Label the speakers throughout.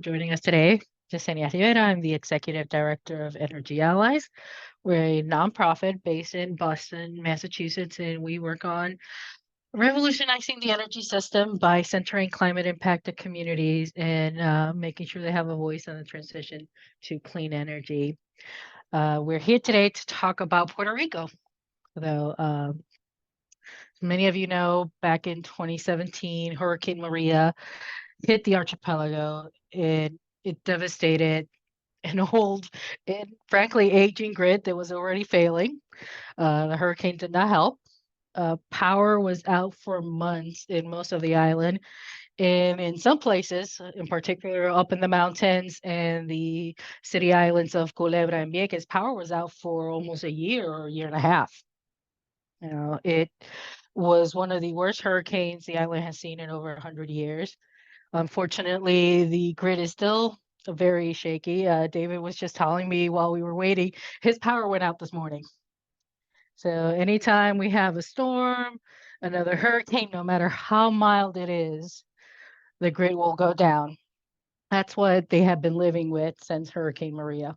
Speaker 1: Joining us today, Yesenia Rivera. I'm the Executive Director of Energy Allies. We're a nonprofit based in Boston, Massachusetts, and we work on revolutionizing the energy system by centering climate impacted communities and making sure they have a voice in the transition to clean energy. We're here today to talk about Puerto Rico. Though many of you know, back in 2017, Hurricane Maria hit the archipelago. It devastated an old and frankly aging grid that was already failing. The hurricane did not help. Power was out for months in most of the island. And in some places, in particular up in the mountains and the city islands of Culebra and Vieques, power was out for almost a year or a year and a half. It was one of the worst hurricanes the island has seen in over 100 years. Unfortunately, the grid is still very shaky. David was just telling me while we were waiting, his power went out this morning. So anytime we have a storm, another hurricane, no matter how mild it is, the grid will go down. That's what they have been living with since Hurricane Maria.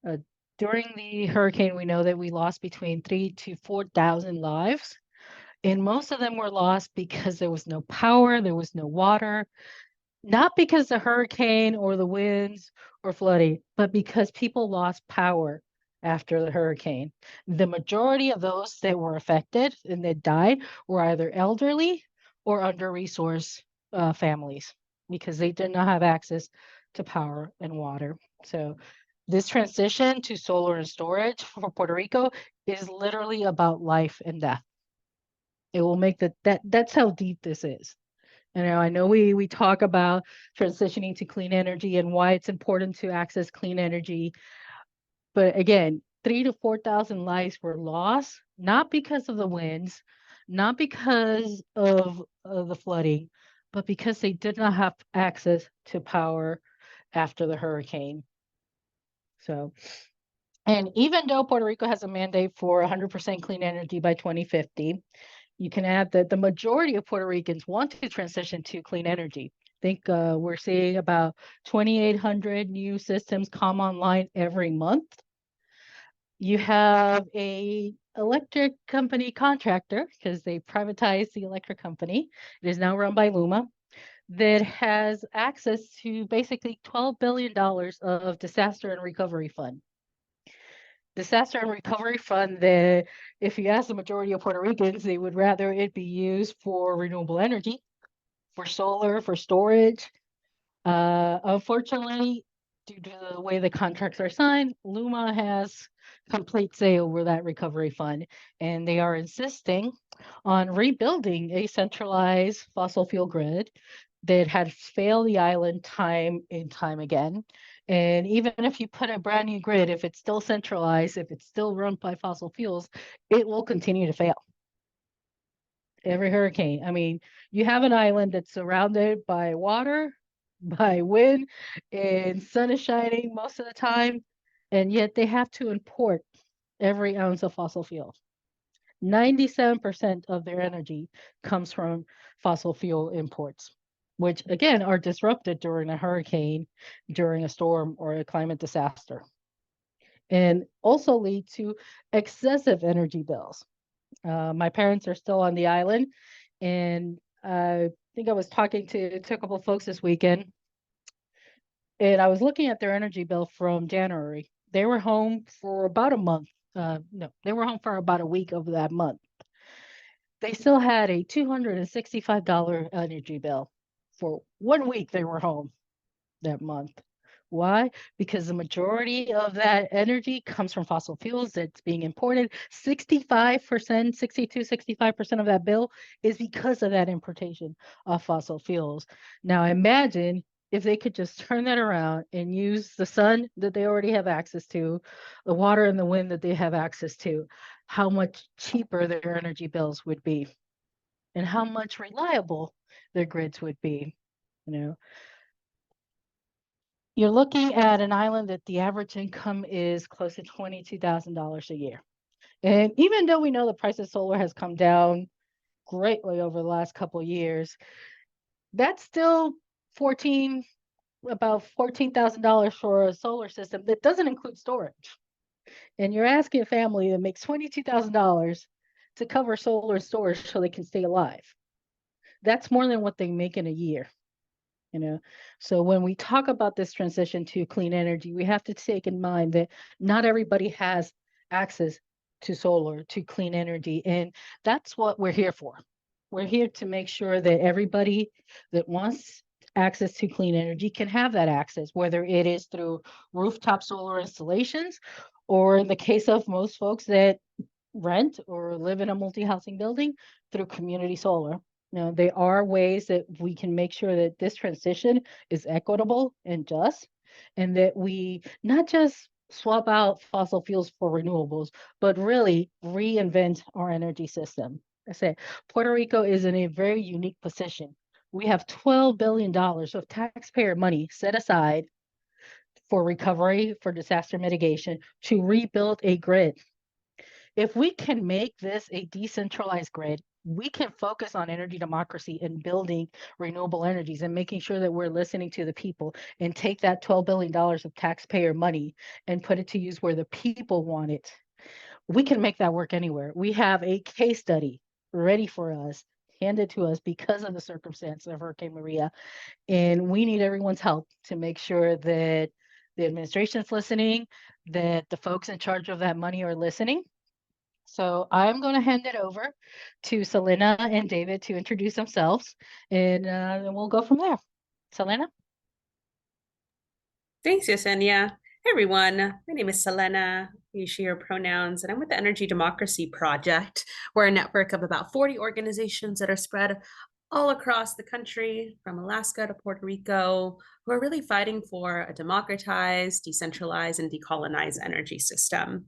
Speaker 1: Uh, During the hurricane, we know that we lost between 3,000 to 4,000 lives, and most of them were lost because there was no power, there was no water, not because the hurricane or the winds or flooding, but because people lost power after the hurricane. The majority of those that were affected and that died were either elderly or under-resourced families because they did not have access to power and water. So this transition to solar and storage for Puerto Rico is literally about life and death. It will make that's how deep this is. I know we talk about transitioning to clean energy and why it's important to access clean energy. But again, 3 to 4,000 lives were lost, not because of the winds, not because of the flooding, but because they did not have access to power after the hurricane. So, and even though Puerto Rico has a mandate for 100% clean energy by 2050, you can add that the majority of Puerto Ricans want to transition to clean energy. I think we're seeing about 2,800 new systems come online every month. You have a electric company contractor, because they privatized the electric company. It is now run by Luma, that has access to basically $12 billion of disaster and recovery fund. Disaster and recovery fund that, if you ask the majority of Puerto Ricans, they would rather it be used for renewable energy, for solar, for storage. Unfortunately, due to the way the contracts are signed, Luma has complete say over that recovery fund, and they are insisting on rebuilding a centralized fossil fuel grid that had failed the island time and time again. And even if you put a brand new grid, if it's still centralized, if it's still run by fossil fuels, it will continue to fail. Every hurricane. I mean, you have an island that's surrounded by water, by wind, and sun is shining most of the time, and yet they have to import every ounce of fossil fuel. 97% of their energy comes from fossil fuel imports, which again are disrupted during a hurricane, during a storm, or a climate disaster, and also lead to excessive energy bills. My parents are still on the island, and I think I was talking to a couple of folks this weekend, and I was looking at their energy bill from January. They were home for about a month. No, they were home for about a week of that month. They still had a $265 energy bill for 1 week they were home that month. Why? Because the majority of that energy comes from fossil fuels that's being imported. 65%, 62, 65% of that bill is because of that importation of fossil fuels. Now imagine if they could just turn that around and use the sun that they already have access to, the water and the wind that they have access to, how much cheaper their energy bills would be and how much reliable their grids would be. You know, you're looking at an island that the average income is close to $22,000 a year. And even though we know the price of solar has come down greatly over the last couple of years, that's still 14, about $14,000 for a solar system that doesn't include storage. And you're asking a family that makes $22,000 to cover solar storage so they can stay alive. That's more than what they make in a year. you know so when we talk about this transition to clean energy, we have to take in mind that not everybody has access to solar, to clean energy, and that's what we're here for. We're here to make sure that everybody that wants access to clean energy can have that access, whether it is through rooftop solar installations, or in the case of most folks that rent or live in a multi-housing building, through community solar. Now, there are ways that we can make sure that this transition is equitable and just, and that we not just swap out fossil fuels for renewables, but really reinvent our energy system. I say Puerto Rico is in a very unique position. We have $12 billion of taxpayer money set aside for recovery, for disaster mitigation, to rebuild a grid. If we can make this a decentralized grid, we can focus on energy democracy and building renewable energies and making sure that we're listening to the people, and take that $12 billion of taxpayer money and put it to use where the people want it. We can make that work anywhere. We have a case study ready for us, handed to us because of the circumstance of Hurricane Maria. And we need everyone's help to make sure that the administration's listening, that the folks in charge of that money are listening. So I'm going to hand it over to Selena and David to introduce themselves, and then we'll go from there. Selena?
Speaker 2: Thanks, Yesenia. Hey, everyone. My name is Selena. Use she, her pronouns, and I'm with the Energy Democracy Project. We're a network of about 40 organizations that are spread all across the country, from Alaska to Puerto Rico, who are really fighting for a democratized, decentralized, and decolonized energy system.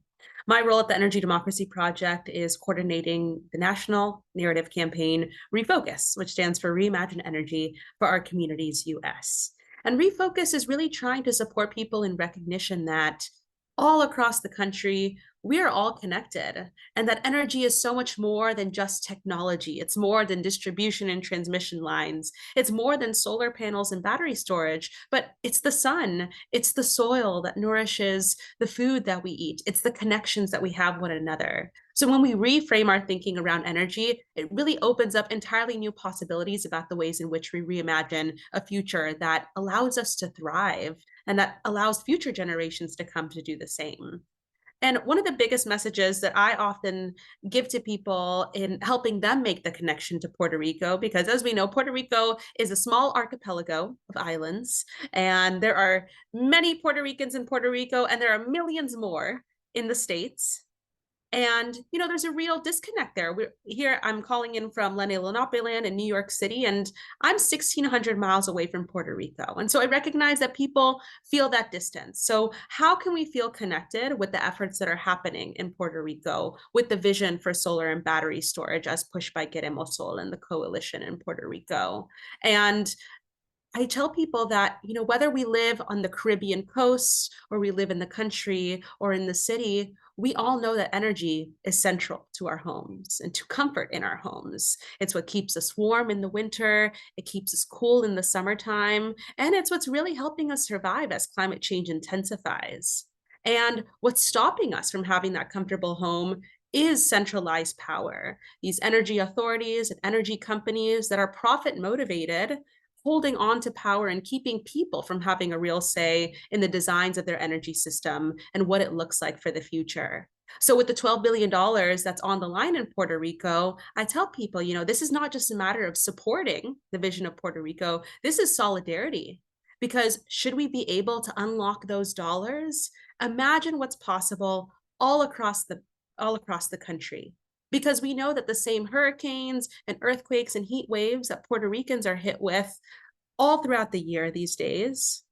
Speaker 2: My role at the Energy Democracy Project is coordinating the national narrative campaign Refocus, which stands for Reimagine Energy for Our Communities US. And Refocus is really trying to support people in recognition that all across the country, we are all connected, and that energy is so much more than just technology. It's more than distribution and transmission lines. It's more than solar panels and battery storage, but it's the sun, it's the soil that nourishes the food that we eat. It's the connections that we have with one another. So when we reframe our thinking around energy, it really opens up entirely new possibilities about the ways in which we reimagine a future that allows us to thrive and that allows future generations to come to do the same. And one of the biggest messages that I often give to people in helping them make the connection to Puerto Rico, because as we know, Puerto Rico is a small archipelago of islands, and there are many Puerto Ricans in Puerto Rico, and there are millions more in the States. And, there's a real disconnect there. I'm calling in from Lenape land in New York City, and I'm 1,600 miles away from Puerto Rico. And so I recognize that people feel that distance. So how can we feel connected with the efforts that are happening in Puerto Rico with the vision for solar and battery storage as pushed by Queremos Sol and the coalition in Puerto Rico? And I tell people that, whether we live on the Caribbean coast or we live in the country or in the city, we all know that energy is central to our homes and to comfort in our homes. It's what keeps us warm in the winter, it keeps us cool in the summertime, and it's what's really helping us survive as climate change intensifies. And what's stopping us from having that comfortable home is centralized power. These energy authorities and energy companies that are profit motivated, holding on to power and keeping people from having a real say in the designs of their energy system and what it looks like for the future. So with the $12 billion that's on the line in Puerto Rico, I tell people, this is not just a matter of supporting the vision of Puerto Rico, this is solidarity. Because should we be able to unlock those dollars, imagine what's possible all across the country, because we know that the same hurricanes and earthquakes and heat waves that Puerto Ricans are hit with all throughout the year these days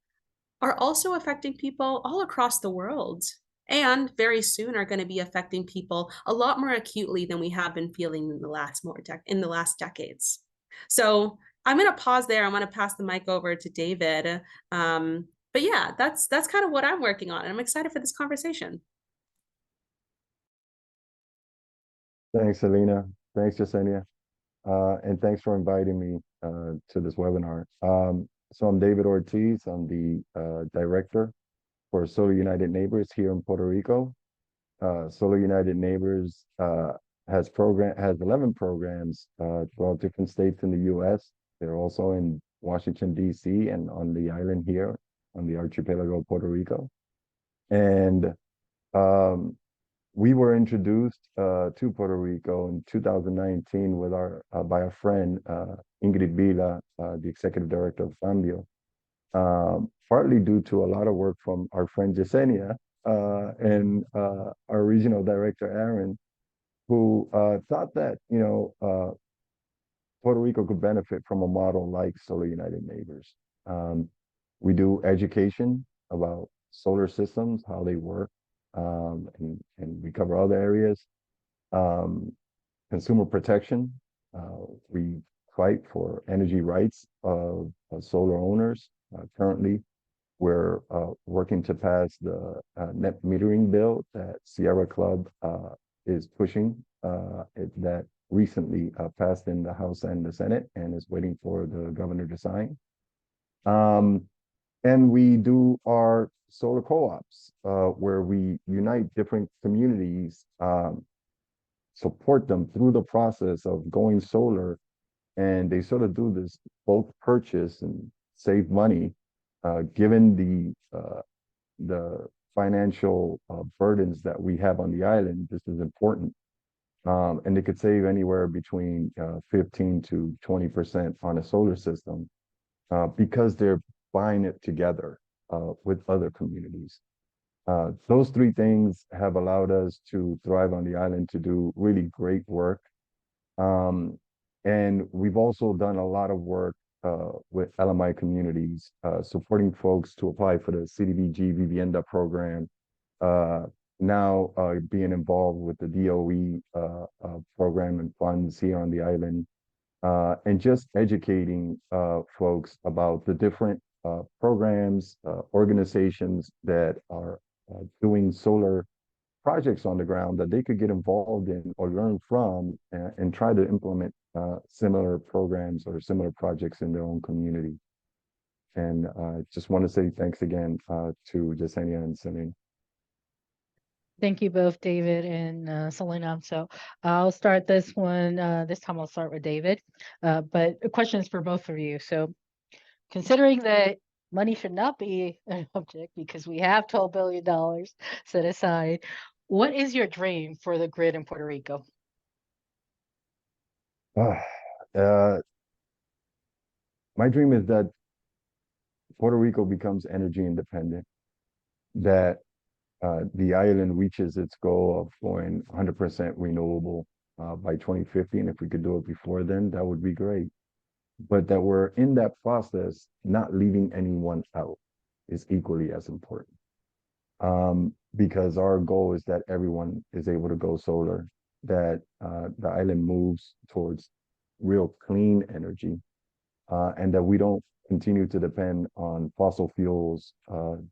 Speaker 2: are also affecting people all across the world, and very soon are going to be affecting people a lot more acutely than we have been feeling in the last decades. So I'm going to pause there. I'm going to pass the mic over to David. But yeah, that's kind of what I'm working on, and I'm excited for this conversation.
Speaker 3: Thanks, Selena. Thanks, Yesenia. And thanks for inviting me to this webinar. So I'm David Ortiz. I'm the director for Solar United Neighbors here in Puerto Rico. Solar United Neighbors has 11 programs throughout different states in the U.S. They're also in Washington, D.C. and on the island here on the archipelago of Puerto Rico. And um, we were introduced to Puerto Rico in 2019 with by a friend, Ingrid Vila, the executive director of Fambio, partly due to a lot of work from our friend Yesenia and our regional director, Aaron, who thought that, Puerto Rico could benefit from a model like Solar United Neighbors. We do education about solar systems, how they work, and we cover other areas. Consumer protection. We fight for energy rights of solar owners. Currently, we're working to pass the net metering bill that Sierra Club is pushing. That recently passed in the House and the Senate and is waiting for the governor to sign. And we do our solar co-ops where we unite different communities, support them through the process of going solar, and they sort of do this bulk purchase and save money, given the financial burdens that we have on the island. This is important. And they could save anywhere between 15 to 20% on a solar system because they're buying it together with other communities. Those three things have allowed us to thrive on the island, to do really great work. And we've also done a lot of work with LMI communities, supporting folks to apply for the CDBG Vivienda program, now being involved with the DOE program and funds here on the island, and just educating folks about the different programs, organizations that are doing solar projects on the ground that they could get involved in or learn from, and try to implement similar programs or similar projects in their own community. And just want to say thanks again to Yesenia and Celine.
Speaker 1: Thank you both, David and Selena. So I'll start this one. This time I'll start with David. But the question is for both of you. So considering that money should not be an object because we have $12 billion set aside, what is your dream for the grid in Puerto Rico?
Speaker 3: My dream is that Puerto Rico becomes energy independent, that the island reaches its goal of going 100% renewable by 2050. And if we could do it before then, that would be great. But that we're in that process, not leaving anyone out is equally as important. Because our goal is that everyone is able to go solar, that the island moves towards real clean energy, and that we don't continue to depend on fossil fuels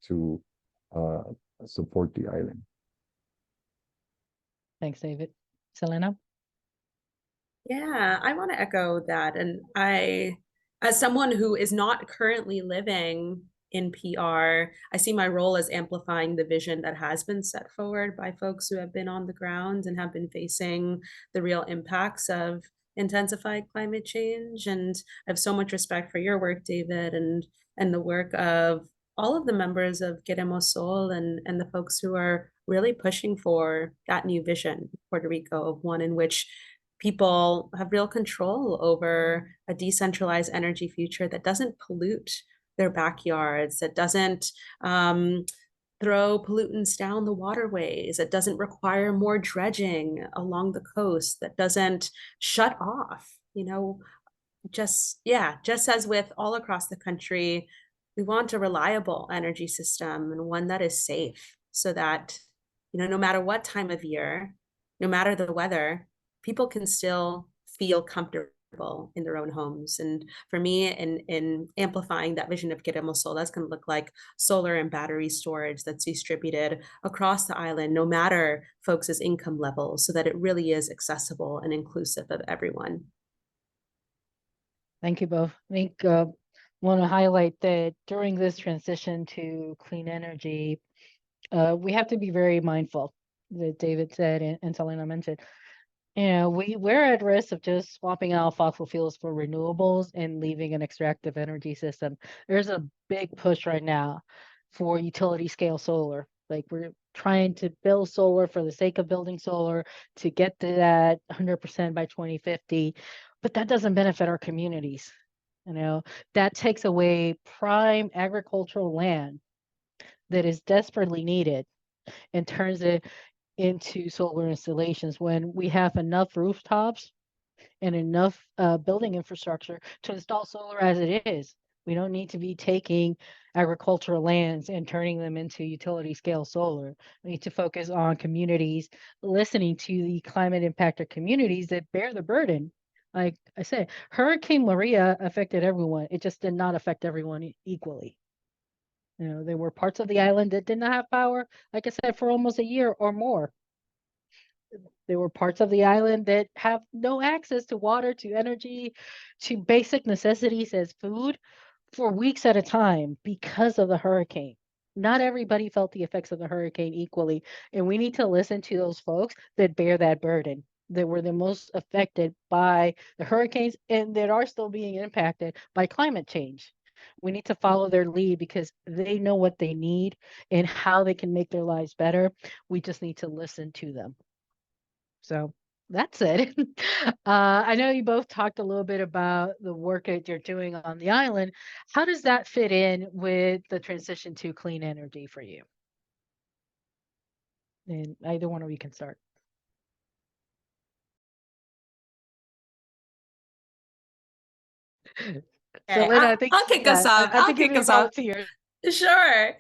Speaker 3: to support the island.
Speaker 1: Thanks, David. Selena?
Speaker 2: Yeah, I want to echo that. And as someone who is not currently living in PR, I see my role as amplifying the vision that has been set forward by folks who have been on the ground and have been facing the real impacts of intensified climate change. And I have so much respect for your work, David, and the work of all of the members of Queremos Sol and the folks who are really pushing for that new vision, Puerto Rico, of one in which people have real control over a decentralized energy future that doesn't pollute their backyards, that doesn't throw pollutants down the waterways, that doesn't require more dredging along the coast, that doesn't shut off, just as with all across the country, we want a reliable energy system and one that is safe so that, no matter what time of year, no matter the weather, people can still feel comfortable in their own homes. And for me, in amplifying that vision of Queremos Sol, that's going to look like solar and battery storage that's distributed across the island, no matter folks' income levels, so that it really is accessible and inclusive of everyone.
Speaker 1: Thank you both. I think want to highlight that during this transition to clean energy, we have to be very mindful, that David said and Selena mentioned. You know, we're at risk of just swapping out fossil fuels for renewables and leaving an extractive energy system. There's a big push right now for utility scale solar. Like, we're trying to build solar for the sake of building solar to get to that 100% by 2050, but that doesn't benefit our communities. You know, that takes away prime agricultural land that is desperately needed and turns it into solar installations when we have enough rooftops and enough building infrastructure to install solar as it is. We don't need to be taking agricultural lands and turning them into utility scale solar. We need to focus on communities, listening to the climate impacted communities that bear the burden. Like I said, Hurricane Maria affected everyone. It just did not affect everyone equally. You know, there were parts of the island that did not have power, like I said, for almost a year or more. There were parts of the island that have no access to water, to energy, to basic necessities as food for weeks at a time because of the hurricane. Not everybody felt the effects of the hurricane equally, and we need to listen to those folks that bear that burden, that were the most affected by the hurricanes and that are still being impacted by climate change. We need to follow their lead because they know what they need and how they can make their lives better. We just need to listen to them. So that's it. I know you both talked a little bit about the work that you're doing on the island. How does that fit in with the transition to clean energy for you? And either one of you can start.
Speaker 2: Okay,
Speaker 1: Selena, I think,
Speaker 2: I'll kick us
Speaker 1: yeah,
Speaker 2: off.
Speaker 1: I
Speaker 2: I'll
Speaker 1: think you
Speaker 2: kick
Speaker 1: can
Speaker 2: us off.
Speaker 1: volunteer.
Speaker 2: Sure.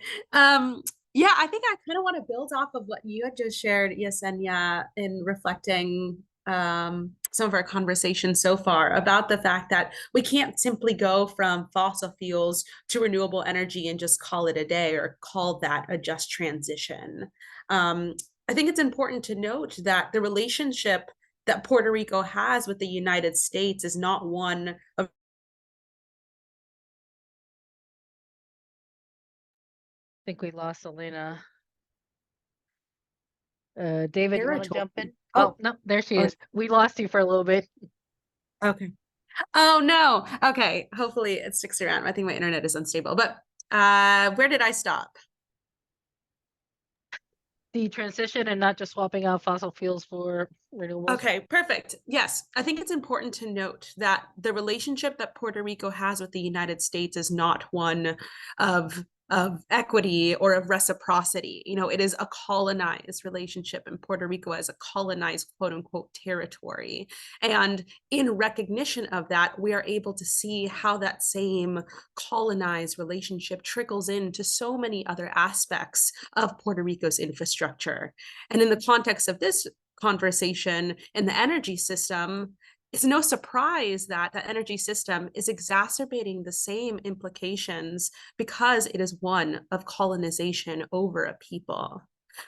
Speaker 2: Yeah, I think I kind of want to build off of what you had just shared, Yesenia, in reflecting some of our conversations so far about the fact that we can't simply go from fossil fuels to renewable energy and just call it a day or call that a just transition. I think it's important to note that the relationship that Puerto Rico has with the United States is not one of
Speaker 1: Think we lost Selena. David, you want to
Speaker 2: territory.
Speaker 1: jump in?
Speaker 2: Oh,
Speaker 1: Oh, no, there she
Speaker 2: oh,
Speaker 1: is. We lost you for a little bit.
Speaker 2: okay. Oh no. Okay. Hopefully it sticks around. I think my internet is unstable. But where did I stop?
Speaker 1: The transition and not just swapping out fossil fuels for renewables.
Speaker 2: Okay, perfect. Yes, I think it's important to note that the relationship that Puerto Rico has with the United States is not one of equity or of reciprocity. You know, it is a colonized relationship, and Puerto Rico as a colonized quote unquote territory. And in recognition of that, we are able to see how that same colonized relationship trickles into so many other aspects of Puerto Rico's infrastructure. And in the context of this conversation in the energy system, it's no surprise that the energy system is exacerbating the same implications because it is one of colonization over a people.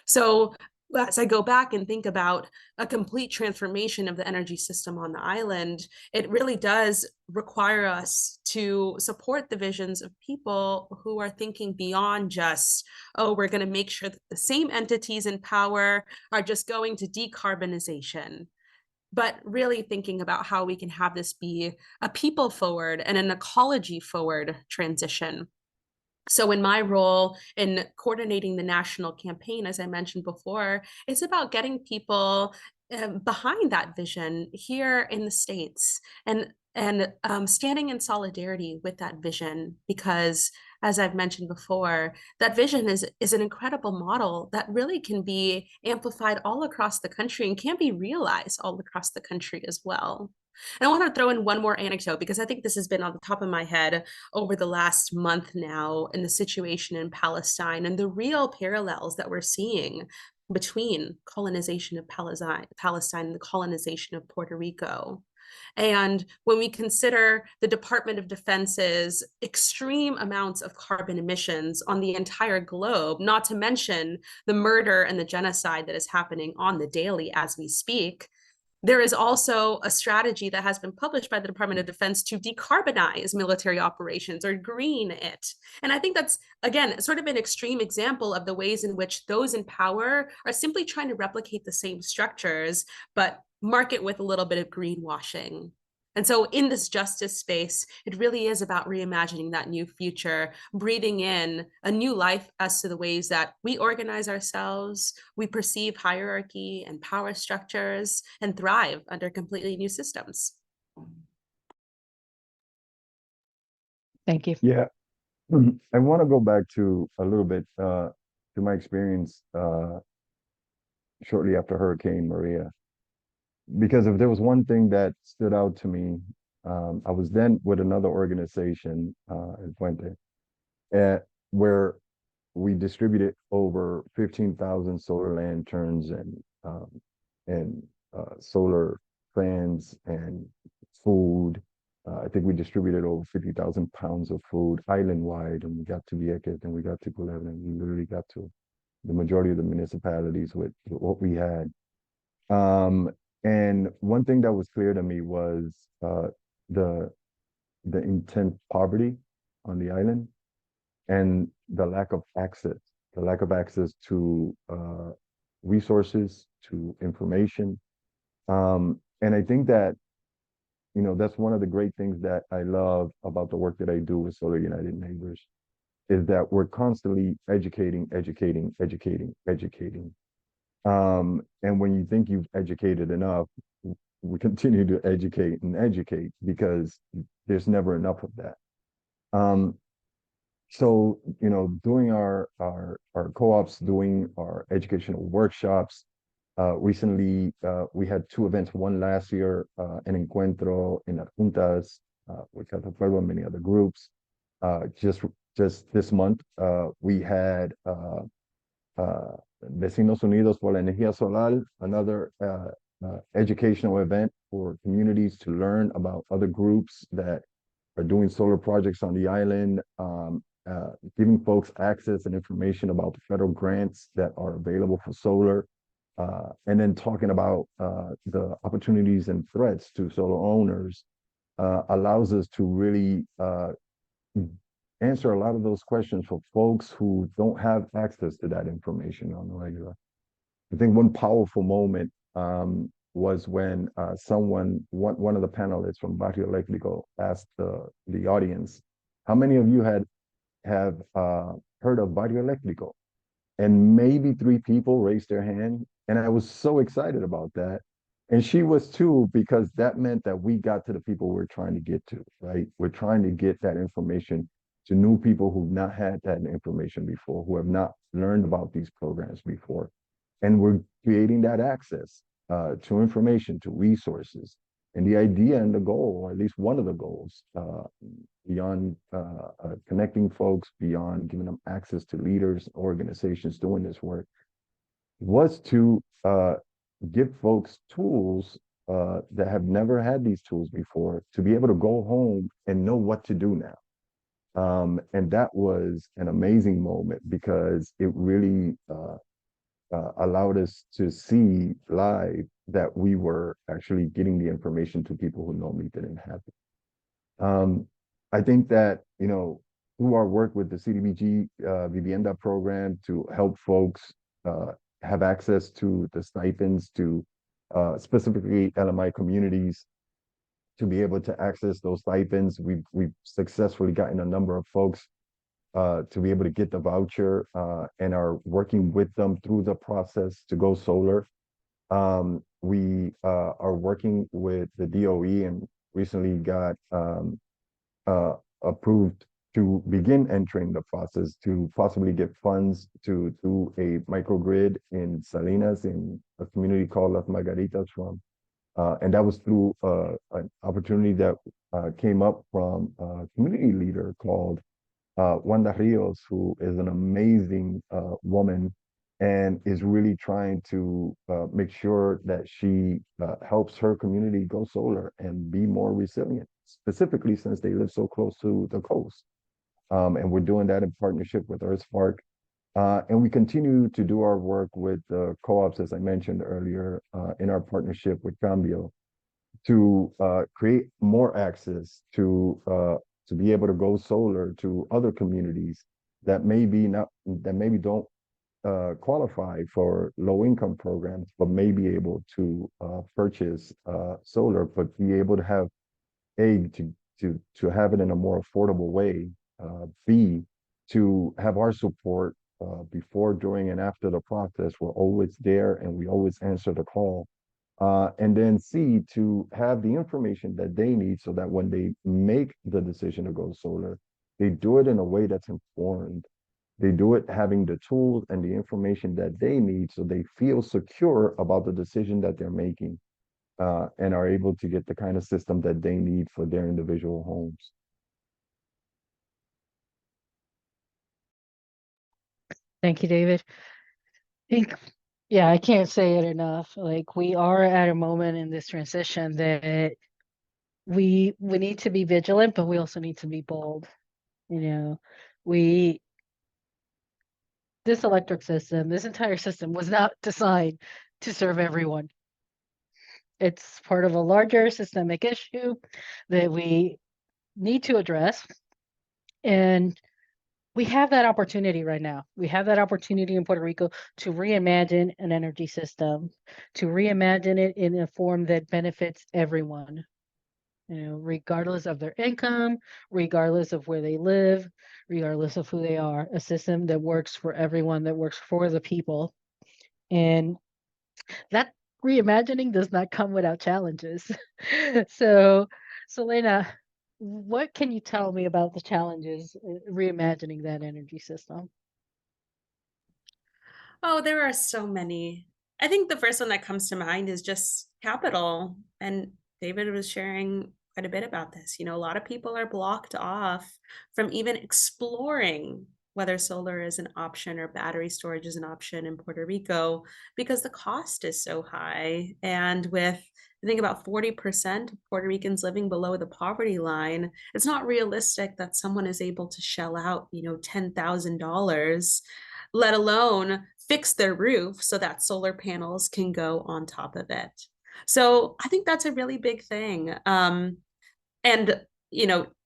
Speaker 2: So as I go back and think about a complete transformation of the energy system on the island, it really does require us to support the visions of people who are thinking beyond just, oh, we're going to make sure that the same entities in power are just going to decarbonization, but really thinking about how we can have this be a people forward and an ecology forward transition. So in my role in coordinating the national campaign, as I mentioned before, it's about getting people behind that vision here in the States and standing in solidarity with that vision, because as I've mentioned before, that vision is an incredible model that really can be amplified all across the country and can be realized all across the country as well. And I want to throw in one more anecdote because I think this has been on the top of my head over the last month now in the situation in Palestine and the real parallels that we're seeing between colonization of Palestine and the colonization of Puerto Rico. And when we consider the Department of Defense's extreme amounts of carbon emissions on the entire globe, not to mention the murder and the genocide that is happening on the daily as we speak, There is also a strategy that has been published by the Department of Defense to decarbonize military operations or green it. And I think that's, again, sort of an extreme example of the ways in which those in power are simply trying to replicate the same structures, but market with a little bit of greenwashing. And so in this justice space, it really is about reimagining that new future, breathing in a new life as to the ways that we organize ourselves, we perceive hierarchy and power structures, and thrive under completely new systems.
Speaker 1: Thank you.
Speaker 3: Yeah, I want to go back to a little bit to my experience shortly after Hurricane Maria, because if there was one thing that stood out to me, I was then with another organization in Puente, where we distributed over 15,000 solar lanterns and solar fans and food. I think we distributed over 50,000 pounds of food island-wide, and we got to Vieques and we got to Culebra, and we literally got to the majority of the municipalities with what we had. And one thing that was clear to me was the intense poverty on the island and the lack of access to resources, to information. And I think that, you know, that's one of the great things that I love about the work that I do with Solar United Neighbors, is that we're constantly educating. And when you think you've educated enough, we continue to educate because there's never enough of that. So, you know, doing our co-ops, doing our educational workshops. Recently, we had 2 events, one last year, an encuentro in las juntas, with Catapuerto and many other groups. Just this month, we had Vecinos Unidos por la Energía Solar, another educational event for communities to learn about other groups that are doing solar projects on the island, giving folks access and information about the federal grants that are available for solar, and then talking about the opportunities and threats to solar owners, allows us to really answer a lot of those questions for folks who don't have access to that information on the regular. I think one powerful moment was when one of the panelists from Barrio Eléctrico asked the audience, how many of you have heard of Barrio Eléctrico? And maybe 3 people raised their hand. And I was so excited about that. And she was too, because that meant that we got to the people we're trying to get to, right? We're trying to get that information to new people who've not had that information before, who have not learned about these programs before. And we're creating that access to information, to resources. And the idea and the goal, or at least one of the goals, beyond connecting folks, beyond giving them access to leaders, organizations doing this work, was to give folks tools that have never had these tools before, to be able to go home and know what to do now. And that was an amazing moment, because it really allowed us to see live that we were actually getting the information to people who normally didn't have it. I think that, you know, through our work with the CDBG Vivienda program to help folks have access to the stipends, to specifically LMI communities, to be able to access those stipends. We've successfully gotten a number of folks to be able to get the voucher, and are working with them through the process to go solar. We are working with the DOE and recently got approved to begin entering the process to possibly get funds to do a microgrid in Salinas, in a community called Las Margaritas and that was through an opportunity that came up from a community leader called Wanda Rios, who is an amazing woman and is really trying to make sure that she helps her community go solar and be more resilient, specifically since they live so close to the coast. And we're doing that in partnership with EarthSpark. And we continue to do our work with co-ops, as I mentioned earlier, in our partnership with Cambio, to create more access to be able to go solar to other communities that maybe don't qualify for low income programs, but may be able to purchase solar, but be able to have to have it in a more affordable way. B, to have our support before, during, and after the process. We're always there and we always answer the call. And then C, to have the information that they need so that when they make the decision to go solar, they do it in a way that's informed. They do it having the tools and the information that they need so they feel secure about the decision that they're making, and are able to get the kind of system that they need for their individual homes.
Speaker 1: Thank you, David. I think, yeah, I can't say it enough. Like, we are at a moment in this transition that we need to be vigilant, but we also need to be bold. You know, we this electric system, this entire system was not designed to serve everyone. It's part of a larger systemic issue that we need to address. And we have that opportunity right now. We have that opportunity in Puerto Rico to reimagine an energy system, to reimagine it in a form that benefits everyone, regardless of their income, regardless of where they live, regardless of who they are, a system that works for everyone, that works for the people. And that reimagining does not come without challenges. So, Selena, what can you tell me about the challenges reimagining that energy system?
Speaker 2: Oh, there are so many. I think the first one that comes to mind is just capital. And David was sharing quite a bit about this. A lot of people are blocked off from even exploring whether solar is an option or battery storage is an option in Puerto Rico because the cost is so high. And with, I think, about 40% of Puerto Ricans living below the poverty line, it's not realistic that someone is able to shell out, $10,000, let alone fix their roof so that solar panels can go on top of it. So I think that's a really big thing. And,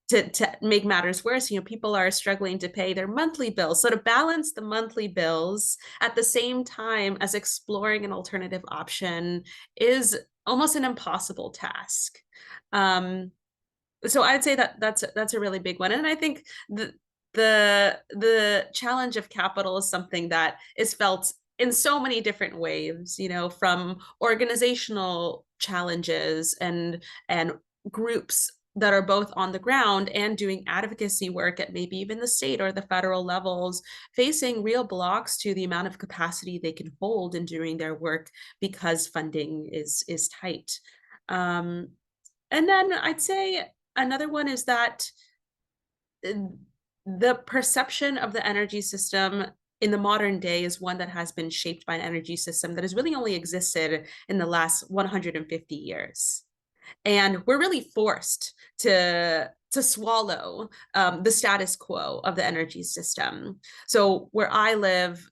Speaker 2: to make matters worse, people are struggling to pay their monthly bills. So to balance the monthly bills at the same time as exploring an alternative option is almost an impossible task. So I'd say that's a really big one. And I think the challenge of capital is something that is felt in so many different ways, from organizational challenges and groups that are both on the ground and doing advocacy work at maybe even the state or the federal levels, facing real blocks to the amount of capacity they can hold in doing their work because funding is tight. And then I'd say another one is that the perception of the energy system in the modern day is one that has been shaped by an energy system that has really only existed in the last 150 years. And we're really forced to swallow the status quo of the energy system. So where I live,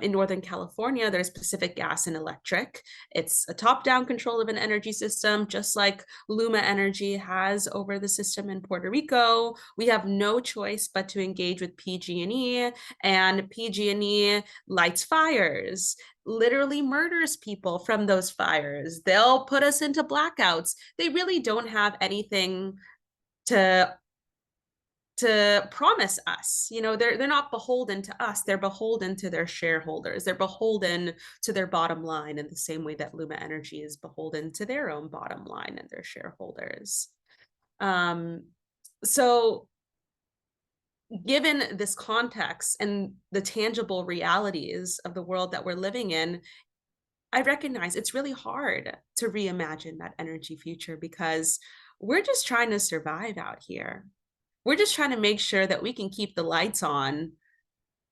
Speaker 2: in Northern California, there's Pacific Gas and Electric. It's a top-down control of an energy system, just like Luma Energy has over the system in Puerto Rico. We have no choice but to engage with PG&E, and PG&E lights fires, literally murders people from those fires. They'll put us into blackouts. They really don't have anything to promise us. They're not beholden to us. They're beholden to their shareholders. They're beholden to their bottom line in the same way that Luma Energy is beholden to their own bottom line and their shareholders. So given this context and the tangible realities of the world that we're living in, I recognize it's really hard to reimagine that energy future because we're just trying to survive out here. We're just trying to make sure that we can keep the lights on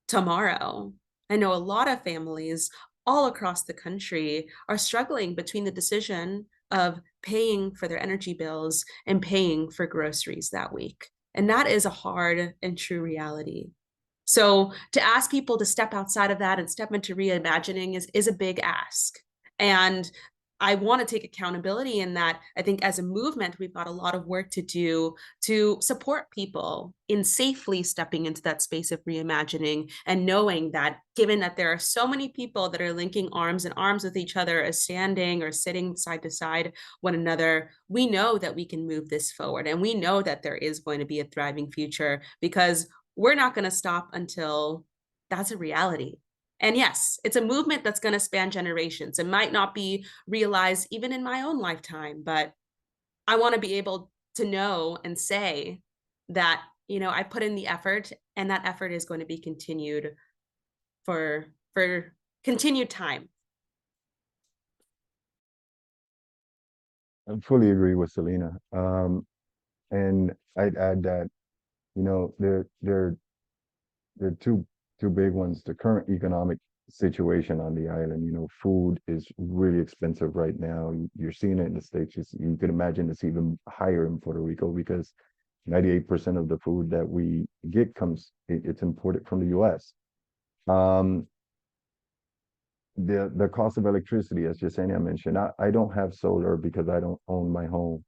Speaker 2: tomorrow. I know a lot of families all across the country are struggling between the decision of paying for their energy bills and paying for groceries that week. And that is a hard and true reality. So to ask people to step outside of that and step into reimagining is a big ask. And I want to take accountability in that. I think as a movement, we've got a lot of work to do to support people in safely stepping into that space of reimagining, and knowing that given that there are so many people that are linking arms and arms with each other as standing or sitting side to side one another, we know that we can move this forward. And we know that there is going to be a thriving future, because we're not going to stop until that's a reality. And yes, it's a movement that's going to span generations. It might not be realized even in my own lifetime, but I want to be able to know and say that, I put in the effort, and that effort is going to be continued for continued time.
Speaker 3: I fully agree with Selena. And I'd add that, there are two big ones. The current economic situation on the island, food is really expensive right now. You're seeing it in the States. You could imagine it's even higher in Puerto Rico, because 98% of the food that we get it's imported from the US. The cost of electricity, as Yesenia mentioned, I don't have solar because I don't own my home.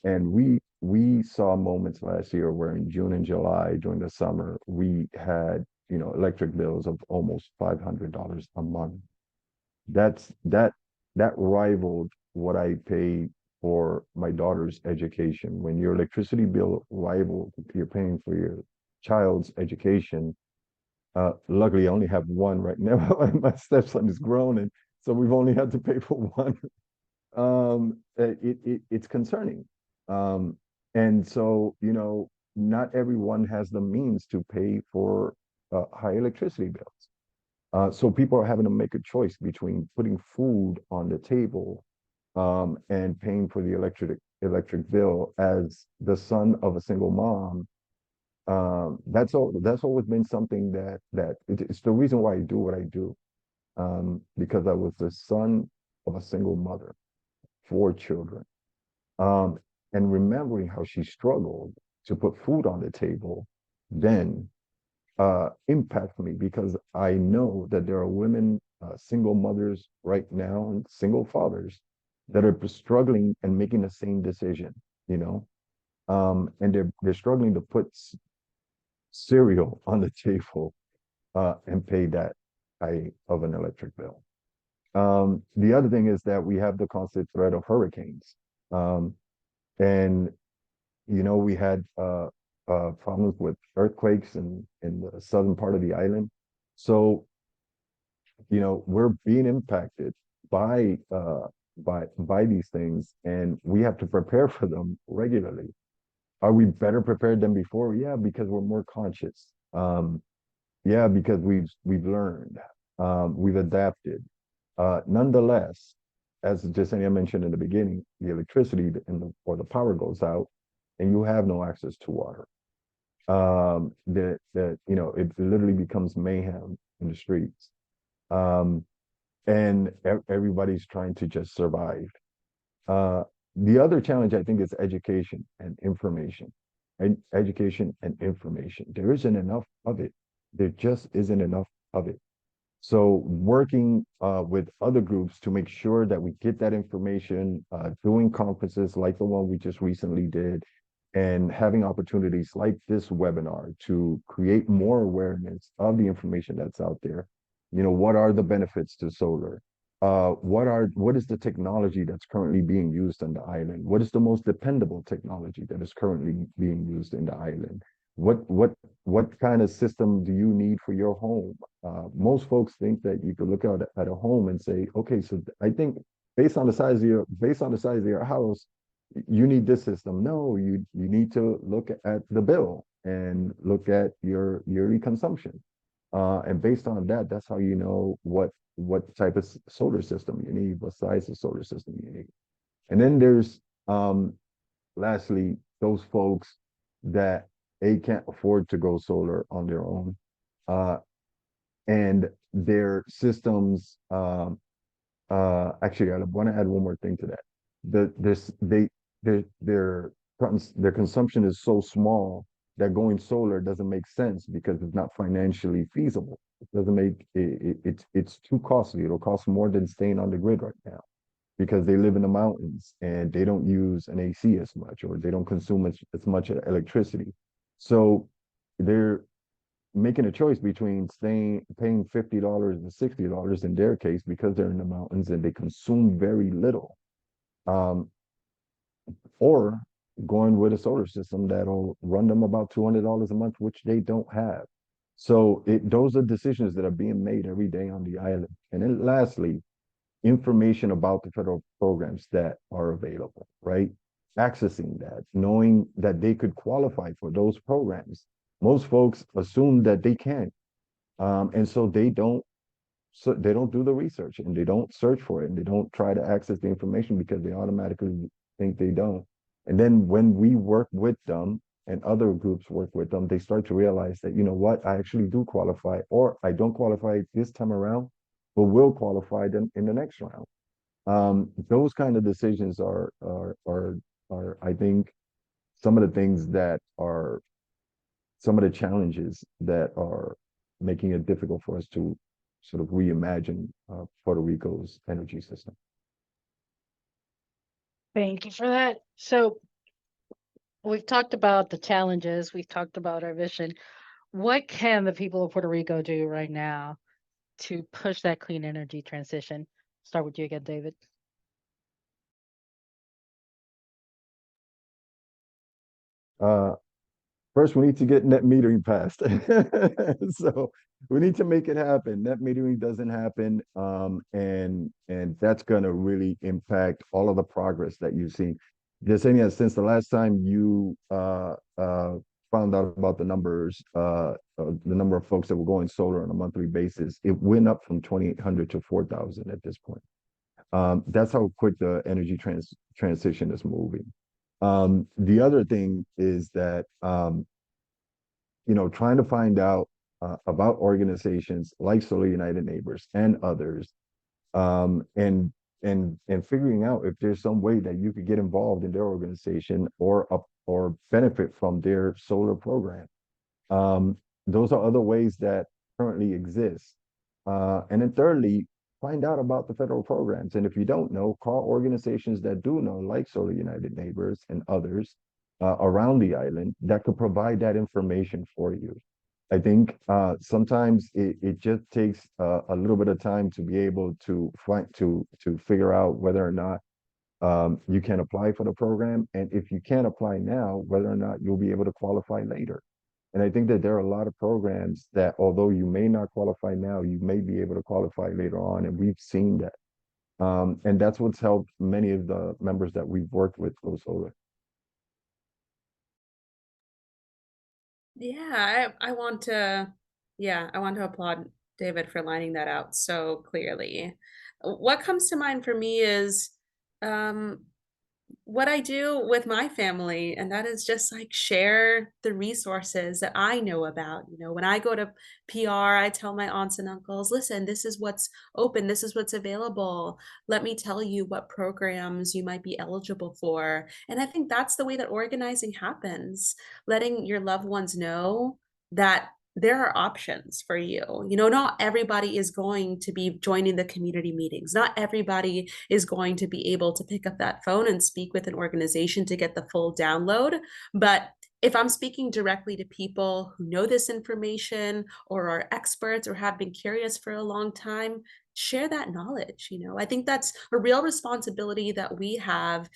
Speaker 3: And we saw moments last year where in June and July during the summer, we had, electric bills of almost $500 a month. That rivaled what I pay for my daughter's education. When your electricity bill rivaled, you're paying for your child's education. Luckily, I only have one right now. My stepson is grown, and so we've only had to pay for one. It's concerning. And so, not everyone has the means to pay for high electricity bills. So people are having to make a choice between putting food on the table and paying for the electric bill. As the son of a single mom, that's always been something it's the reason why I do what I do. Because I was the son of a single mother, 4 children. And remembering how she struggled to put food on the table then impacts me, because I know that there are women, single mothers right now, and single fathers that are struggling and making the same decision, and they're struggling to put cereal on the table and pay that high of an electric bill. The other thing is that we have the constant threat of hurricanes. And, we had problems with earthquakes in the southern part of the island. So, we're being impacted by these things, and we have to prepare for them regularly. Are we better prepared than before? Yeah, because we're more conscious. Yeah, because we've learned, we've adapted. Nonetheless, as Jasenia mentioned in the beginning, the electricity or the power goes out, and you have no access to water. It literally becomes mayhem in the streets, and everybody's trying to just survive. The other challenge, I think, is education and information. Education and information. There isn't enough of it. There just isn't enough of it. So working with other groups to make sure that we get that information, doing conferences like the one we just recently did, and having opportunities like this webinar to create more awareness of the information that's out there. What are the benefits to solar? What is the technology that's currently being used on the island? What is the most dependable technology that is currently being used in the island? What kind of system do you need for your home? Most folks think that you could look out at a home and say, okay, so I think based on the size of your house, you need this system. No, you need to look at the bill and look at your yearly consumption. And based on that, that's how you know what type of solar system you need, what size of solar system you need. And then there's lastly, those folks that can't afford to go solar on their own. And their systems, actually, I want to add one more thing to that. Their consumption is so small that going solar doesn't make sense because it's not financially feasible. It doesn't make it's too costly. It'll cost more than staying on the grid right now because they live in the mountains and they don't use an AC as much, or they don't consume as much electricity. So they're making a choice between paying $50 to $60 in their case because they're in the mountains and they consume very little. Or going with a solar system that'll run them about $200 a month, which they don't have. So those are decisions that are being made every day on the island. And then lastly, information about the federal programs that are available, right? Accessing that, knowing that they could qualify for those programs. Most folks assume that they can't. And so they don't do the research and they don't search for it and they don't try to access the information because they automatically think they don't. And then when we work with them and other groups work with them, they start to realize that, you know what, I actually do qualify, or I don't qualify this time around, but will qualify them in the next round. Those kind of decisions are I think some of the things that are some of the challenges that are making it difficult for us to sort of reimagine Puerto Rico's energy system.
Speaker 1: Thank you for that. So we've talked about the challenges, we've talked about our vision. What can the people of Puerto Rico do right now to push that clean energy transition? Start with you again, David.
Speaker 3: Uh, First, we need to get net metering passed. So we need to make it happen. Net metering doesn't happen, and that's going to really impact all of the progress that you've seen. Just saying that since the last time you found out about the numbers, the number of folks that were going solar on a monthly basis, it went up from 2,800 to 4,000 at this point. That's how quick the energy transition is moving. The other thing is that, trying to find out about organizations like Solar United Neighbors and others, and figuring out if there's some way that you could get involved in their organization or benefit from their solar program. Those are other ways that currently exist. And then thirdly, find out about the federal programs. And if you don't know, call organizations that do know, like Solar United Neighbors and others around the island that could provide that information for you. I think sometimes it just takes a little bit of time to be able to figure out whether or not you can apply for the program. And if you can't apply now, whether or not you'll be able to qualify later. And I think that there are a lot of programs that, although you may not qualify now, you may be able to qualify later on. And we've seen that. And that's what's helped many of the members that we've worked with go solar.
Speaker 2: Yeah, I want to, I want to applaud David for lining that out so clearly. What comes to mind for me is um, what I do with my family, and that is just like share the resources that I know about. You know, when I go to PR, I tell my aunts and uncles, listen, this is what's open, this is what's available. Let me tell you what programs you might be eligible for. And I think that's the way that organizing happens, letting your loved ones know that there are options for you. You know, not everybody is going to be joining the community meetings. Not everybody is going to be able to pick up that phone and speak with an organization to get the full download. But if I'm speaking directly to people who know this information or are experts or have been curious for a long time, share that knowledge. You know, I think that's a real responsibility that we have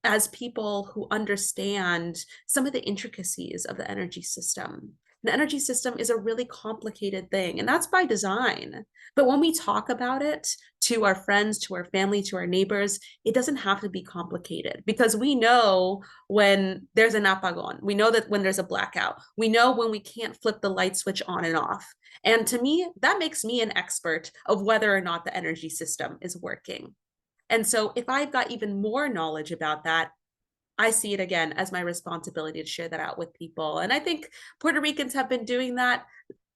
Speaker 2: as people who understand some of the intricacies of the energy system. The energy system is a really complicated thing, and that's by design. But when we talk about it to our friends, to our family, to our neighbors, it doesn't have to be complicated because we know when there's an apagón. We know that when there's a blackout. We know when we can't flip the light switch on and off. And to me, that makes me an expert of whether or not the energy system is working. And so if I've got even more knowledge about that, I see it again as my responsibility to share that out with people. And I think Puerto Ricans have been doing that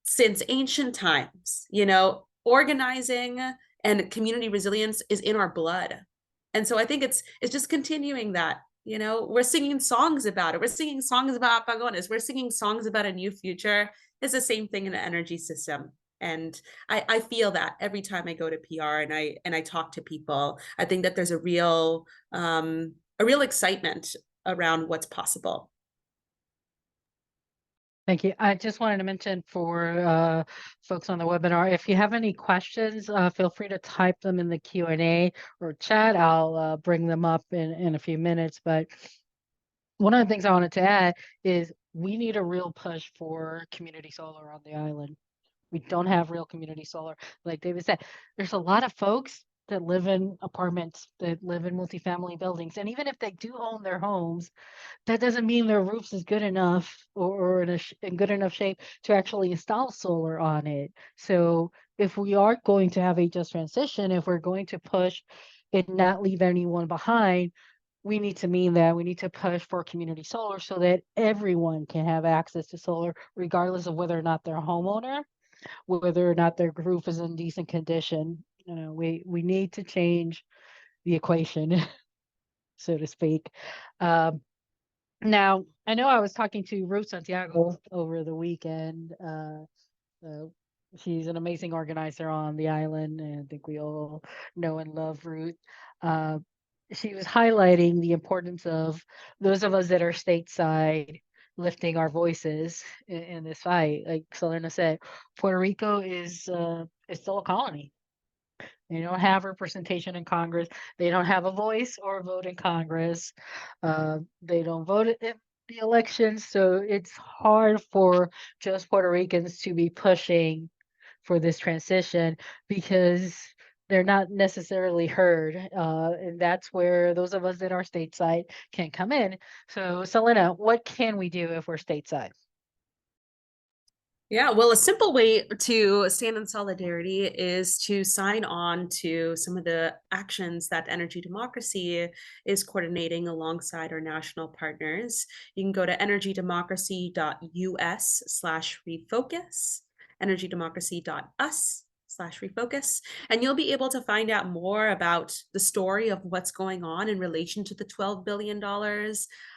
Speaker 2: since ancient times. You know, organizing and community resilience is in our blood. And so I think it's just continuing that, You know, we're singing songs about it. We're singing songs about apagones. We're singing songs about a new future. It's the same thing in the energy system. And I feel that every time I go to PR and I talk to people. I think that there's a real excitement around what's possible.
Speaker 1: Thank you. I just wanted to mention for folks on the webinar, if you have any questions, feel free to type them in the Q&A or chat. I'll bring them up in a few minutes. But one of the things I wanted to add is we need a real push for community solar on the island. We don't have real community solar. Like David said, there's a lot of folks that live in apartments, that live in multifamily buildings. And even if they do own their homes, that doesn't mean their roofs is good enough or in good enough shape to actually install solar on it. So if we are going to have a just transition, if we're going to push and not leave anyone behind, we need to mean that we need to push for community solar so that everyone can have access to solar, regardless of whether or not they're a homeowner, whether or not their roof is in decent condition. You know, we need to change the equation, so to speak. Now, I know I was talking to Ruth Santiago over the weekend. She's an amazing organizer on the island, and I think we all know and love Ruth. She was highlighting the importance of those of us that are stateside lifting our voices in this fight. Like Selena said, Puerto Rico is still a colony. They don't have representation in Congress. They don't have a voice or a vote in Congress. They don't vote in the elections. So it's hard for just Puerto Ricans to be pushing for this transition because they're not necessarily heard. And that's where those of us that are stateside can come in. So, Selena, what can we do if we're stateside?
Speaker 2: Yeah, well, a simple way to stand in solidarity is to sign on to some of the actions that Energy Democracy is coordinating alongside our national partners. You can go to energydemocracy.us/refocus, energydemocracy.us/refocus, and you'll be able to find out more about the story of what's going on in relation to the $12 billion.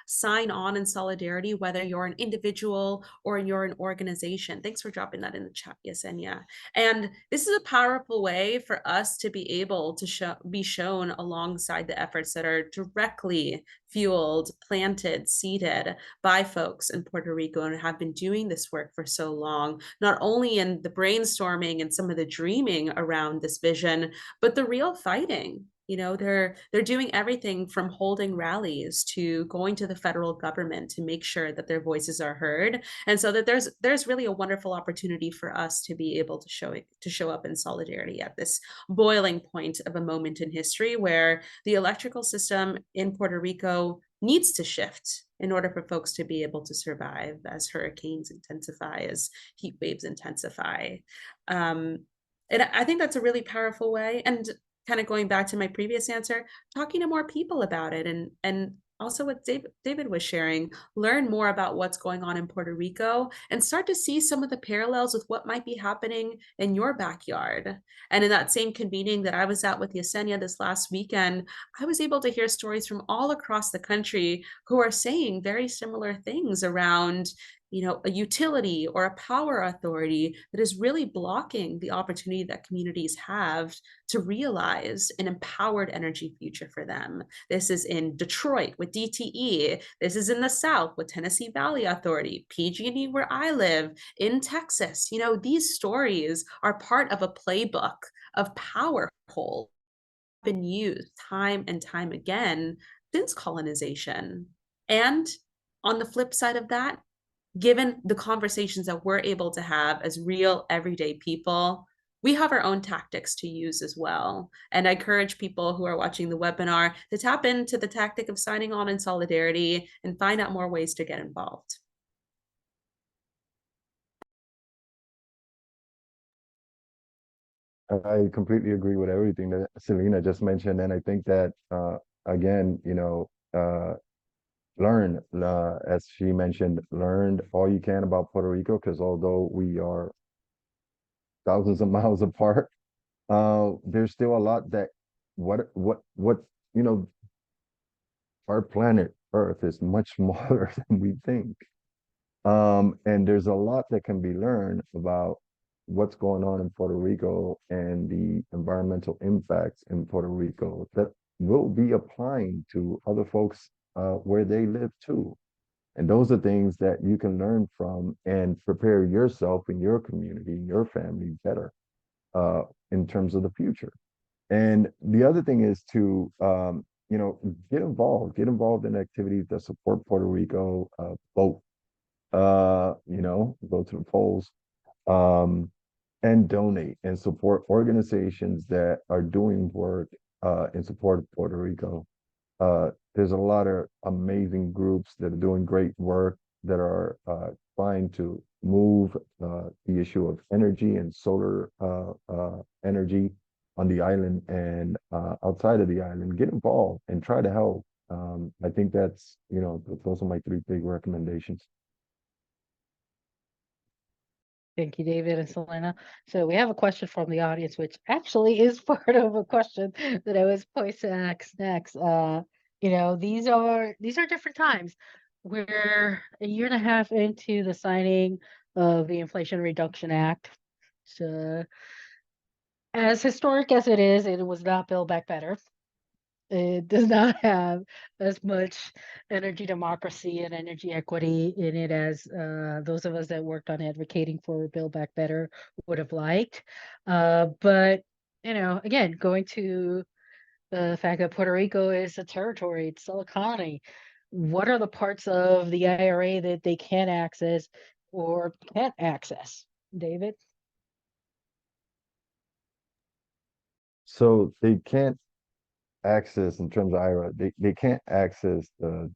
Speaker 2: Sign on in solidarity, whether you're an individual or you're an organization. Thanks for dropping that in the chat, Yesenia. And this is a powerful way for us to be able to be shown alongside the efforts that are directly fueled, planted, seeded by folks in Puerto Rico and have been doing this work for so long, not only in the brainstorming and some of the dreaming around this vision, but the real fighting. You know, they're doing everything from holding rallies to going to the federal government to make sure that their voices are heard, and so that there's really a wonderful opportunity for us to be able to show up in solidarity at this boiling point of a moment in history where the electrical system in Puerto Rico needs to shift in order for folks to be able to survive as hurricanes intensify, as heat waves intensify. And I think that's a really powerful way. And kind of going back to my previous answer, talking to more people about it and also what David was sharing, learn more about what's going on in Puerto Rico and start to see some of the parallels with what might be happening in your backyard. And in that same convening that I was at with Yesenia this last weekend, I was able to hear stories from all across the country who are saying very similar things around, you know, a utility or a power authority that is really blocking the opportunity that communities have to realize an empowered energy future for them. This is in Detroit with DTE. This is in the South with Tennessee Valley Authority, PG&E where I live, in Texas. You know, these stories are part of a playbook of power hold been used time and time again since colonization. And on the flip side of that, given the conversations that we're able to have as real everyday people, we have our own tactics to use as well. And I encourage people who are watching the webinar to tap into the tactic of signing on in solidarity and find out more ways to get involved.
Speaker 3: I completely agree with everything that Selena just mentioned. And I think that, again, you know, learn, as she mentioned, learn all you can about Puerto Rico, because although we are thousands of miles apart, there's still a lot that, you know, our planet Earth is much smaller than we think. And there's a lot that can be learned about what's going on in Puerto Rico and the environmental impacts in Puerto Rico that will be applying to other folks where they live too. And those are things that you can learn from and prepare yourself and your community, your family better uh, in terms of the future. And the other thing is to, get involved in activities that support Puerto Rico, vote, go to the polls, um, and donate and support organizations that are doing work in support of Puerto Rico. There's a lot of amazing groups that are doing great work that are trying to move the issue of energy and solar energy on the island and outside of the island. Get involved and try to help. I think that's, those are my three big recommendations.
Speaker 1: Thank you, David and Selena. So we have a question from the audience, which actually is part of a question that I was poised to ask next. These are different times. We're a year and a half into the signing of the Inflation Reduction Act. So as historic as it was not Build Back Better. It does not have as much energy democracy and energy equity in it as those of us that worked on advocating for Build Back Better would have liked. But, again, going to the fact that Puerto Rico is a territory, it's still a colony. What are the parts of the IRA that they can access or can't access? David?
Speaker 3: So they can't access in terms of IRA, they can't access the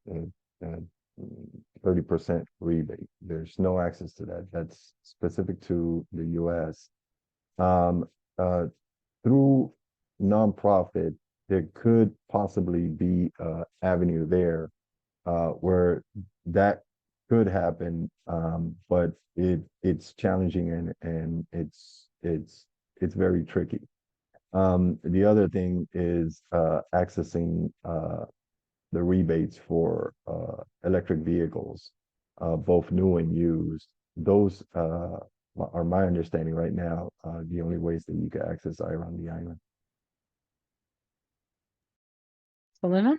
Speaker 3: 30% rebate. There's no access to that. That's specific to the US. Um, uh, Through nonprofit, there could possibly be an avenue there where that could happen, but it's challenging and it's very tricky. The other thing is accessing the rebates for electric vehicles, both new and used. Those are my understanding right now, the only ways that you can access IRA on the island.
Speaker 1: Selena?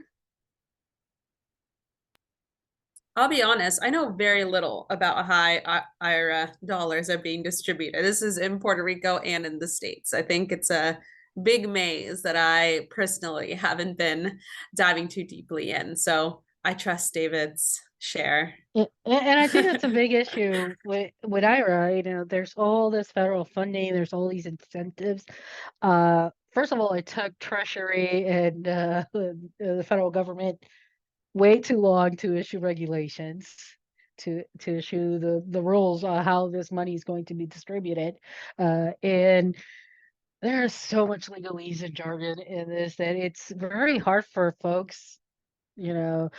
Speaker 2: I'll be honest, I know very little about how IRA dollars are being distributed. This is in Puerto Rico and in the States. I think it's a big maze that I personally haven't been diving too deeply in. So I trust David's share.
Speaker 1: And I think that's a big issue with IRA. There's all this federal funding, there's all these incentives. First of all, it took Treasury and the federal government way too long to issue regulations, to issue the rules on how this money is going to be distributed. And there's so much legalese and jargon in this that it's very hard for folks, you know,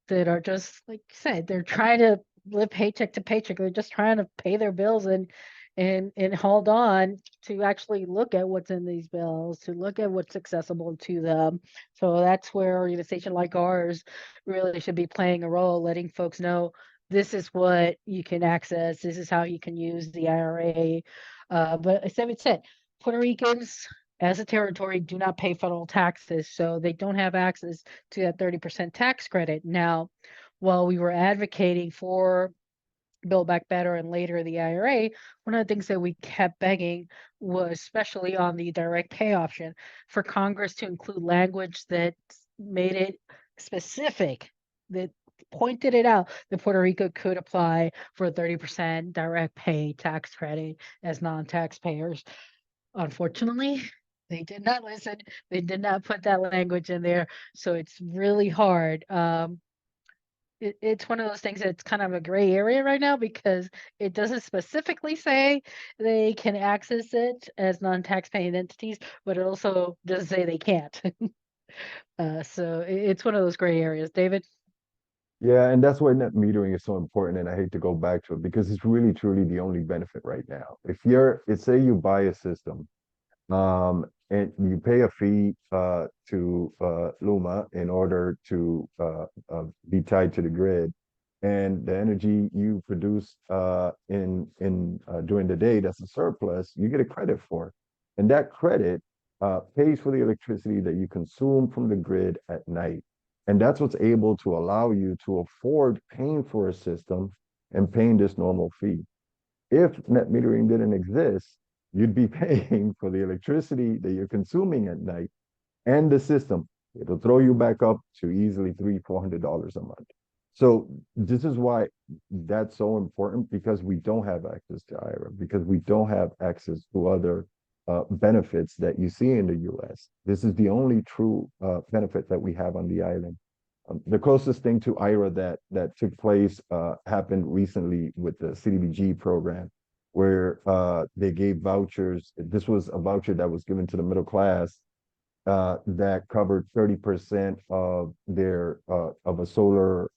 Speaker 1: that are just like you said, they're trying to live paycheck to paycheck. They're just trying to pay their bills and hold on to actually look at what's in these bills, to look at what's accessible to them. So that's where an organization like ours really should be playing a role, letting folks know this is what you can access, this is how you can use the IRA. But as David said, Puerto Ricans as a territory do not pay federal taxes, so they don't have access to that 30% tax credit. Now, while we were advocating for Build Back Better and later the IRA, one of the things that we kept begging was, especially on the direct pay option, for Congress to include language that made it specific, that pointed it out that Puerto Rico could apply for a 30% direct pay tax credit as non-taxpayers. Unfortunately, they did not listen. They did not put that language in there. So it's really hard. It's one of those things that's kind of a gray area right now because it doesn't specifically say they can access it as non-taxpaying entities, but it also doesn't say they can't. So it's one of those gray areas. David?
Speaker 3: Yeah, and that's why net metering is so important. And I hate to go back to it because it's really truly the only benefit right now. If say you buy a system And you pay a fee to Luma in order to be tied to the grid. And the energy you produce in during the day that's a surplus, you get a credit for. And that credit pays for the electricity that you consume from the grid at night. And that's what's able to allow you to afford paying for a system and paying this normal fee. If net metering didn't exist, you'd be paying for the electricity that you're consuming at night and the system. It'll throw you back up to easily $300-400 a month. So this is why that's so important, because we don't have access to IRA, because we don't have access to other benefits that you see in the US. This is the only true benefit that we have on the island. The closest thing to IRA that took place happened recently with the CDBG program, where they gave vouchers. This was a voucher that was given to the middle class that covered 30% of their of a solar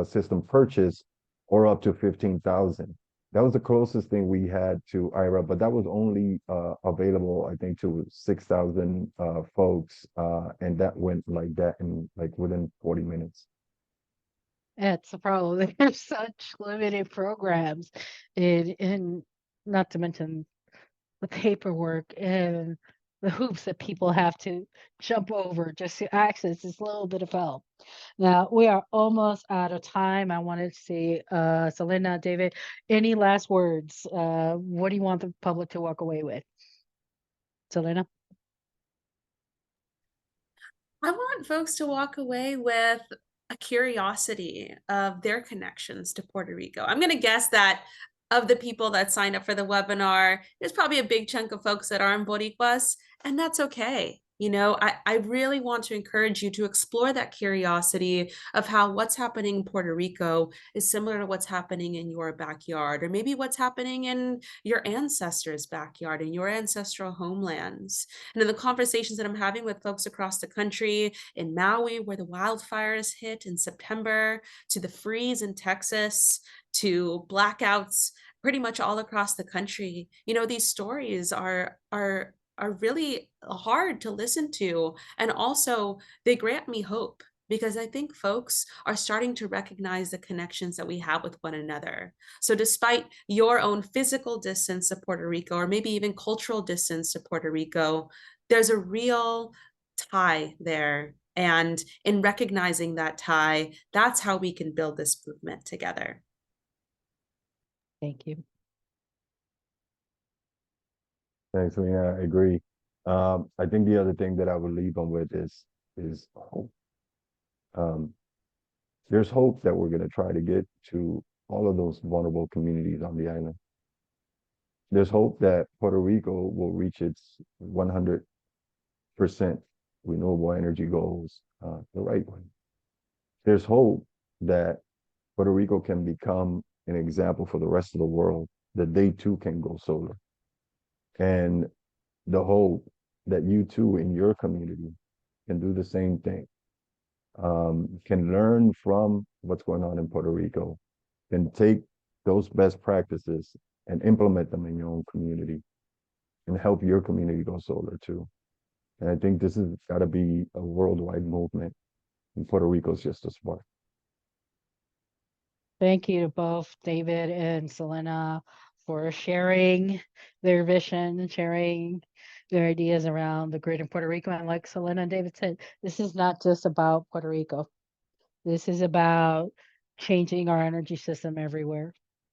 Speaker 3: system purchase, or up to 15,000. That was the closest thing we had to IRA, but that was only available, I think, to 6,000 folks, and that went like that in like within 40 minutes.
Speaker 1: That's the problem. There's such limited programs, and not to mention the paperwork and the hoops that people have to jump over just to access this little bit of help. Now we are almost out of time. I wanted to see, Selena, David, any last words? What do you want the public to walk away with? Selena?
Speaker 2: I want folks to walk away with a curiosity of their connections to Puerto Rico. I'm going to guess that of the people that signed up for the webinar, there's probably a big chunk of folks that aren't Boricuas, and that's okay. You know, I really want to encourage you to explore that curiosity of how what's happening in Puerto Rico is similar to what's happening in your backyard, or maybe what's happening in your ancestors' backyard, in your ancestral homelands. And in the conversations that I'm having with folks across the country, in Maui, where the wildfires hit in September, to the freeze in Texas, to blackouts pretty much all across the country, you know, these stories are really hard to listen to, and also they grant me hope, because I think folks are starting to recognize the connections that we have with one another. So despite your own physical distance to Puerto Rico, or maybe even cultural distance to Puerto Rico, there's a real tie there. And in recognizing that tie, that's how we can build this movement together.
Speaker 1: Thank you.
Speaker 3: Thanks, Lena. I agree. I think the other thing that I would leave them with is hope. There's hope that we're going to try to get to all of those vulnerable communities on the island. There's hope that Puerto Rico will reach its 100% renewable energy goals the right way. There's hope that Puerto Rico can become an example for the rest of the world, that they too can go solar. And the hope that you too in your community can do the same thing, can learn from what's going on in Puerto Rico, can take those best practices and implement them in your own community and help your community go solar too. And I think this has got to be a worldwide movement, and Puerto Rico is just a spark.
Speaker 1: Thank you to both David and Selena for sharing their vision, sharing their ideas around the grid in Puerto Rico. And like Selena and David said, this is not just about Puerto Rico. This is about changing our energy system everywhere.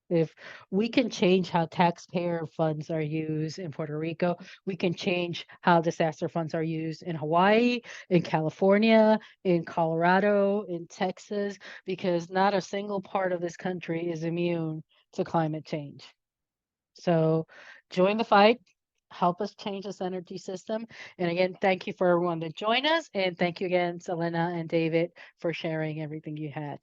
Speaker 1: If we can change how taxpayer funds are used in Puerto Rico, we can change how disaster funds are used in Hawaii, in California, in Colorado, in Texas, because not a single part of this country is immune to climate change. So join the fight, help us change this energy system. And again, thank you for everyone to join us. And thank you again, Selena and David, for sharing everything you had.